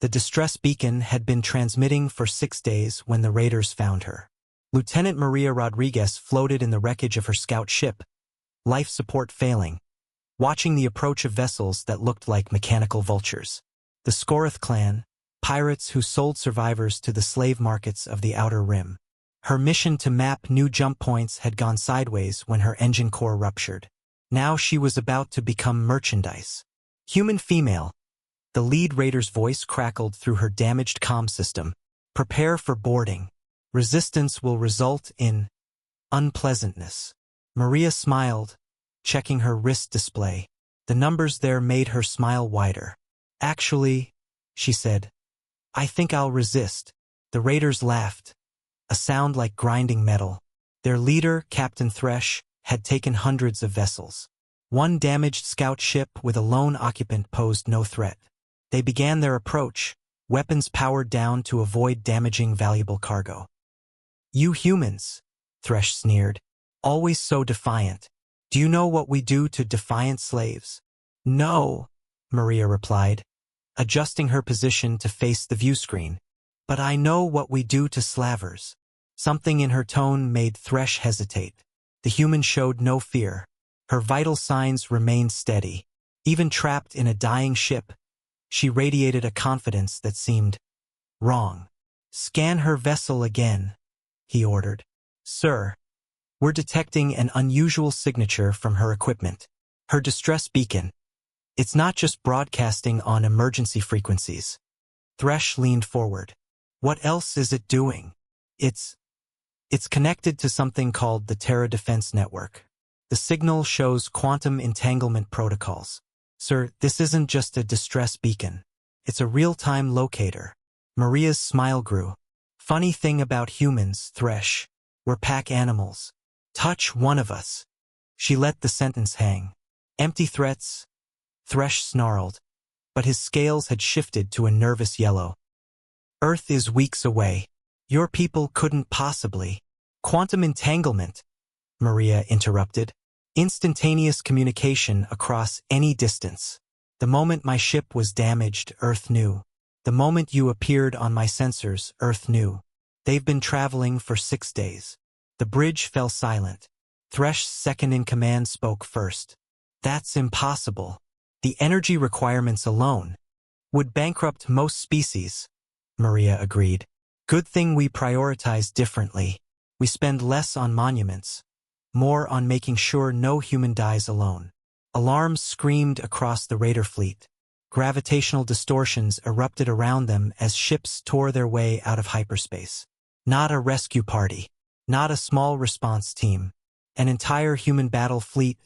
The distress beacon had been transmitting for 6 days when the raiders found her. Lieutenant Maria Rodriguez floated in the wreckage of her scout ship, life support failing, watching the approach of vessels that looked like mechanical vultures. The Scoreth clan, pirates who sold survivors to the slave markets of the Outer Rim. Her mission to map new jump points had gone sideways when her engine core ruptured. Now she was about to become merchandise. Human female. The lead raider's voice crackled through her damaged comm system. Prepare for boarding. Resistance will result in unpleasantness. Maria smiled, checking her wrist display. The numbers there made her smile wider. Actually, she said, I think I'll resist. The raiders laughed, a sound like grinding metal. Their leader, Captain Thresh, had taken hundreds of vessels. One damaged scout ship with a lone occupant posed no threat. They began their approach, weapons powered down to avoid damaging valuable cargo. You humans, Thresh sneered, always so defiant. Do you know what we do to defiant slaves? No, Maria replied, adjusting her position to face the view screen. But I know what we do to slavers. Something in her tone made Thresh hesitate. The human showed no fear. Her vital signs remained steady. Even trapped in a dying ship, she radiated a confidence that seemed wrong. Scan her vessel again, he ordered. Sir, we're detecting an unusual signature from her equipment. Her distress beacon. It's not just broadcasting on emergency frequencies. Thresh leaned forward. What else is it doing? It's connected to something called the Terra Defense Network. The signal shows quantum entanglement protocols. Sir, this isn't just a distress beacon. It's a real-time locator. Maria's smile grew. Funny thing about humans, Thresh. We're pack animals. Touch one of us. She let the sentence hang. Empty threats, Thresh snarled, but his scales had shifted to a nervous yellow. Earth is weeks away. Your people couldn't possibly. Quantum entanglement, Maria interrupted. Instantaneous communication across any distance. The moment my ship was damaged, Earth knew. The moment you appeared on my sensors, Earth knew. They've been traveling for 6 days. The bridge fell silent. Thresh's second-in-command spoke first. That's impossible. The energy requirements alone would bankrupt most species, Maria agreed. Good thing we prioritize differently. We spend less on monuments, more on making sure no human dies alone. Alarms screamed across the raider fleet. Gravitational distortions erupted around them as ships tore their way out of hyperspace. Not a rescue party, not a small response team. An entire human battle fleet,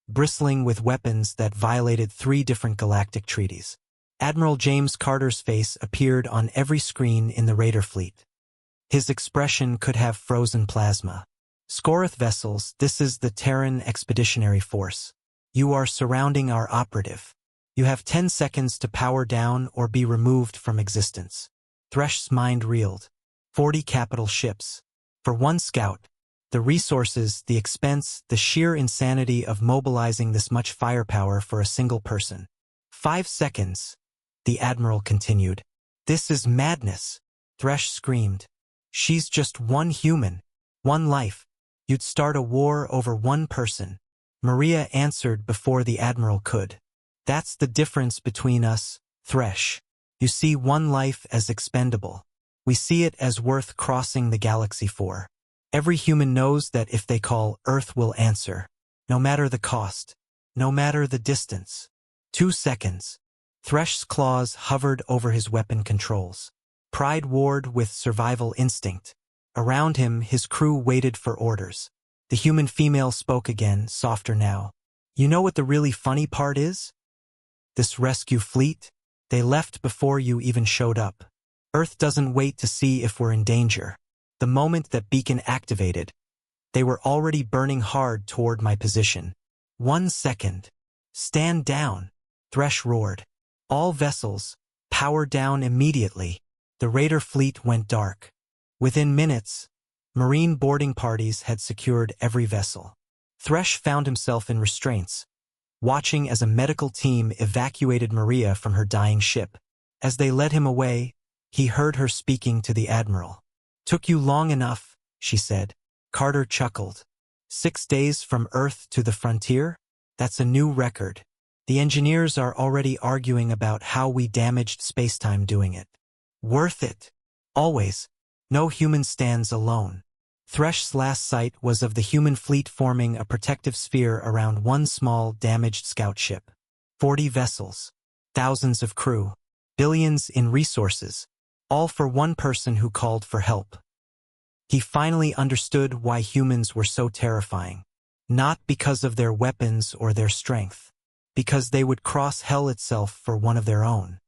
bristling with weapons that violated 3 different galactic treaties. Admiral James Carter's face appeared on every screen in the raider fleet. His expression could have frozen plasma. Scoreth vessels, this is the Terran Expeditionary Force. You are surrounding our operative. You have 10 seconds to power down or be removed from existence. Thresh's mind reeled. 40 capital ships. For one scout. The resources, the expense, the sheer insanity of mobilizing this much firepower for a single person. 5 seconds, the Admiral continued. This is madness, Thresh screamed. She's just one human, one life. You'd start a war over one person. Maria answered before the Admiral could. That's the difference between us, Thresh. You see one life as expendable. We see it as worth crossing the galaxy for. Every human knows that if they call, Earth will answer. No matter the cost. No matter the distance. 2 seconds. Thresh's claws hovered over his weapon controls. Pride warred with survival instinct. Around him, his crew waited for orders. The human female spoke again, softer now. You know what the really funny part is? This rescue fleet? They left before you even showed up. Earth doesn't wait to see if we're in danger. The moment that beacon activated, they were already burning hard toward my position. 1 second. Stand down, Thresh roared. All vessels, power down immediately. The raider fleet went dark. Within minutes, marine boarding parties had secured every vessel. Thresh found himself in restraints, watching as a medical team evacuated Maria from her dying ship. As they led him away, he heard her speaking to the admiral. "Took you long enough," she said. Carter chuckled. 6 days from Earth to the frontier? That's a new record. The engineers are already arguing about how we damaged spacetime doing it. Worth it. Always. No human stands alone. Thresh's last sight was of the human fleet forming a protective sphere around one small, damaged scout ship. 40 vessels. Thousands of crew. Billions in resources. All for one person who called for help. He finally understood why humans were so terrifying. Not because of their weapons or their strength. Because they would cross hell itself for one of their own.